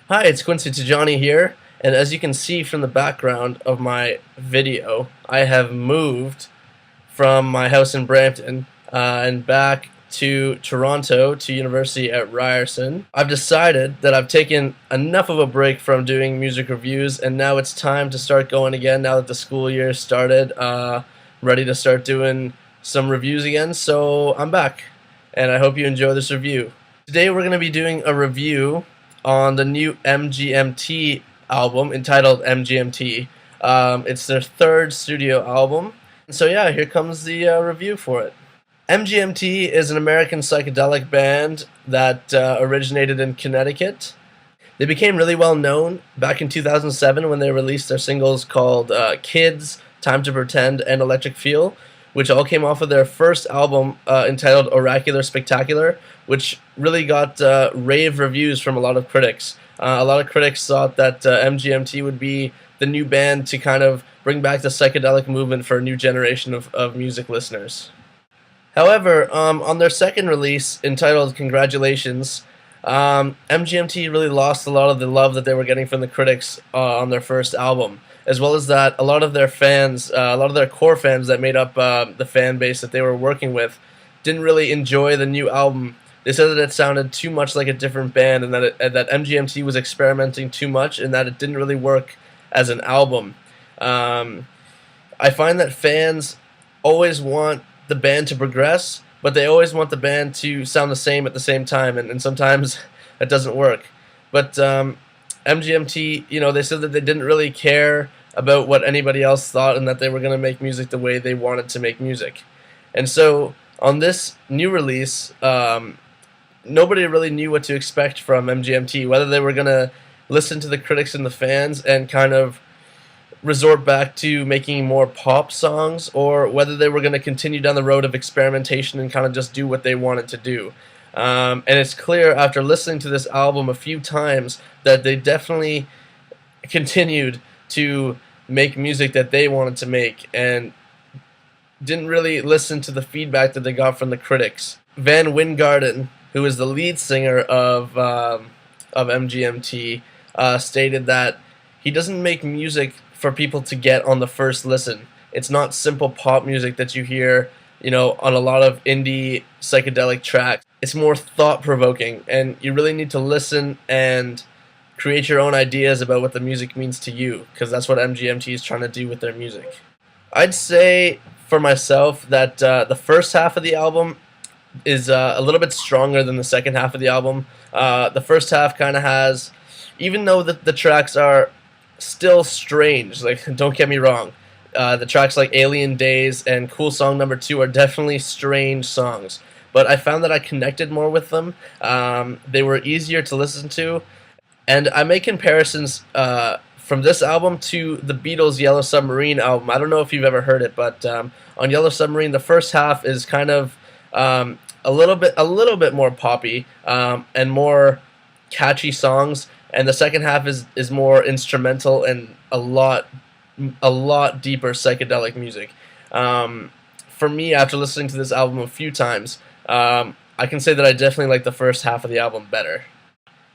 Hi, it's Quincy Tijani here, and as you can see from the background of my video, I have moved from my house in Brampton and back to Toronto to university at Ryerson. I've decided that I've taken enough of a break from doing music reviews, and now it's time to start going again now that the school year started. Ready to start doing some reviews again, so I'm back, and I hope you enjoy this review. Today we're going to be doing a review on the new MGMT album entitled MGMT. It's their third studio album. So yeah, here comes the review for it. MGMT is an American psychedelic band that originated in Connecticut. They became really well known back in 2007 when they released their singles called Kids, Time to Pretend, and Electric Feel, which all came off of their first album entitled Oracular Spectacular, which really got rave reviews from a lot of critics. A lot of critics thought that MGMT would be the new band to kind of bring back the psychedelic movement for a new generation of music listeners. However, on their second release, entitled Congratulations, MGMT really lost a lot of the love that they were getting from the critics on their first album, as well as that a lot of their fans, a lot of their core fans that made up the fan base that they were working with, didn't really enjoy the new album. They said that it sounded too much like a different band, and that MGMT was experimenting too much, and that it didn't really work as an album. I find that fans always want the band to progress, but they always want the band to sound the same at the same time, and sometimes it doesn't work. But MGMT, they said that they didn't really care about what anybody else thought, and that they were going to make music the way they wanted to make music. And so on this new release, nobody really knew what to expect from MGMT, whether they were going to listen to the critics and the fans and kind of resort back to making more pop songs, or whether they were going to continue down the road of experimentation and kind of just do what they wanted to do. And it's clear after listening to this album a few times that they definitely continued to make music that they wanted to make and didn't really listen to the feedback that they got from the critics. Van Wingarden, who is the lead singer of MGMT, stated that he doesn't make music for people to get on the first listen. It's not simple pop music that you hear, on a lot of indie psychedelic tracks. It's more thought-provoking, and you really need to listen and create your own ideas about what the music means to you, because that's what MGMT is trying to do with their music. I'd say for myself that the first half of the album is a little bit stronger than the second half of the album. The first half kind of has, even though the tracks are still strange, like, don't get me wrong, the tracks like Alien Days and Cool Song Number 2 are definitely strange songs, but I found that I connected more with them. They were easier to listen to, and I make comparisons from this album to the Beatles' Yellow Submarine album. I don't know if you've ever heard it, but on Yellow Submarine, the first half is kind of a little bit more poppy and more catchy songs, and the second half is more instrumental and a lot deeper psychedelic music. For me, after listening to this album a few times, I can say that I definitely like the first half of the album better.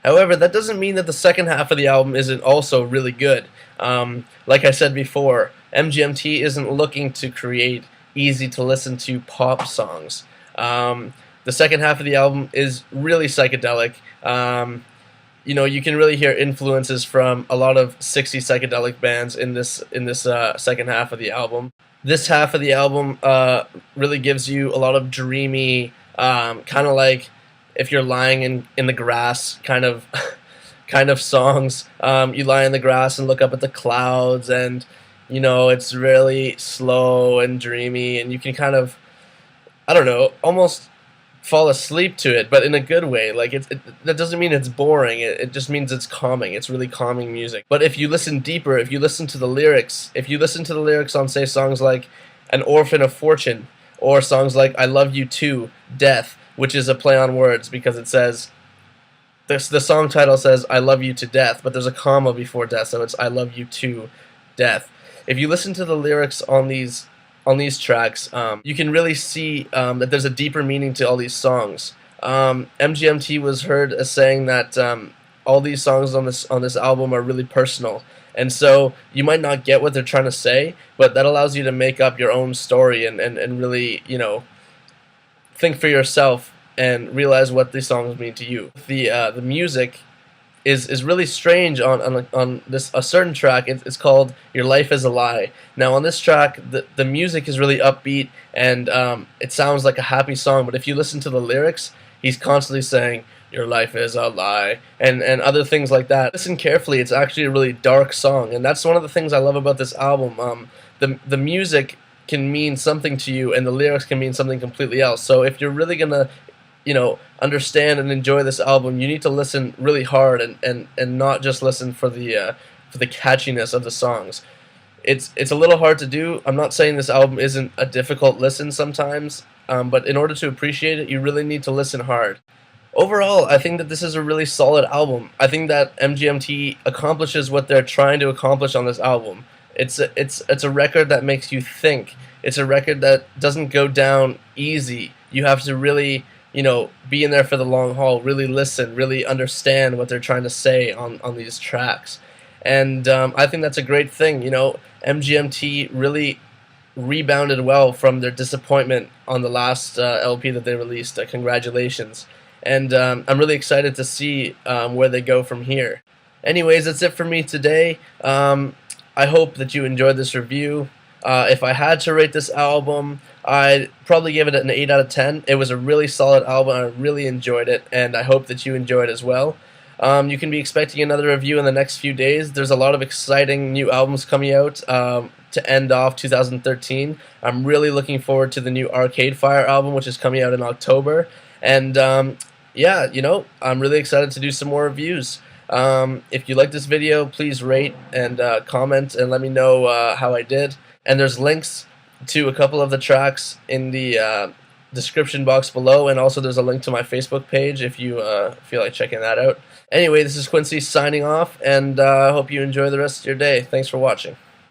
However, that doesn't mean that the second half of the album isn't also really good. Like I said before, MGMT isn't looking to create easy-to-listen-to pop songs. The second half of the album is really psychedelic. You can really hear influences from a lot of 60s psychedelic bands in this second half of the album. This half of the album really gives you a lot of dreamy, kind of like if you're lying in the grass kind of songs. You lie in the grass and look up at the clouds, and it's really slow and dreamy, and you can kind of, I don't know, almost fall asleep to it, but in a good way. Like that doesn't mean it's boring. It just means it's calming. It's really calming music. But if you listen deeper, if you listen to the lyrics, on, say, songs like An Orphan of Fortune, or songs like I Love You Too, Death, which is a play on words because it says, the song title says I love you to death, but there's a comma before death, so it's I love you to death. If you listen to the lyrics on these tracks, you can really see that there's a deeper meaning to all these songs. MGMT was heard as saying that all these songs on this album are really personal. And so you might not get what they're trying to say, but that allows you to make up your own story and really, think for yourself and realize what these songs mean to you. The music is really strange on this a certain track. It's called "Your Life Is a Lie." Now on this track, the music is really upbeat and it sounds like a happy song. But if you listen to the lyrics, he's constantly saying "Your life is a lie" and other things like that. Listen carefully; it's actually a really dark song, and that's one of the things I love about this album. The music can mean something to you, and the lyrics can mean something completely else. So if you're really gonna understand and enjoy this album, you need to listen really hard and not just listen for the catchiness of the songs. It's a little hard to do. I'm not saying this album isn't a difficult listen sometimes, but in order to appreciate it, you really need to listen hard. Overall, I think that this is a really solid album. I think that MGMT accomplishes what they're trying to accomplish on this album. It's a record that makes you think. It's a record that doesn't go down easy. You have to really be in there for the long haul, really listen, really understand what they're trying to say on these tracks. And I think that's a great thing. MGMT really rebounded well from their disappointment on the last LP that they released. Congratulations. And I'm really excited to see where they go from here. Anyways, that's it for me today. I hope that you enjoyed this review. If I had to rate this album, I'd probably give it an 8 out of 10. It was a really solid album. I really enjoyed it, and I hope that you enjoyed it as well. You can be expecting another review in the next few days. There's a lot of exciting new albums coming out to end off 2013. I'm really looking forward to the new Arcade Fire album, which is coming out in October. And yeah, I'm really excited to do some more reviews. If you like this video, please rate and comment and let me know how I did. And there's links to a couple of the tracks in the description box below, and also there's a link to my Facebook page if you feel like checking that out. Anyway, this is Quincy signing off, and I hope you enjoy the rest of your day. Thanks for watching.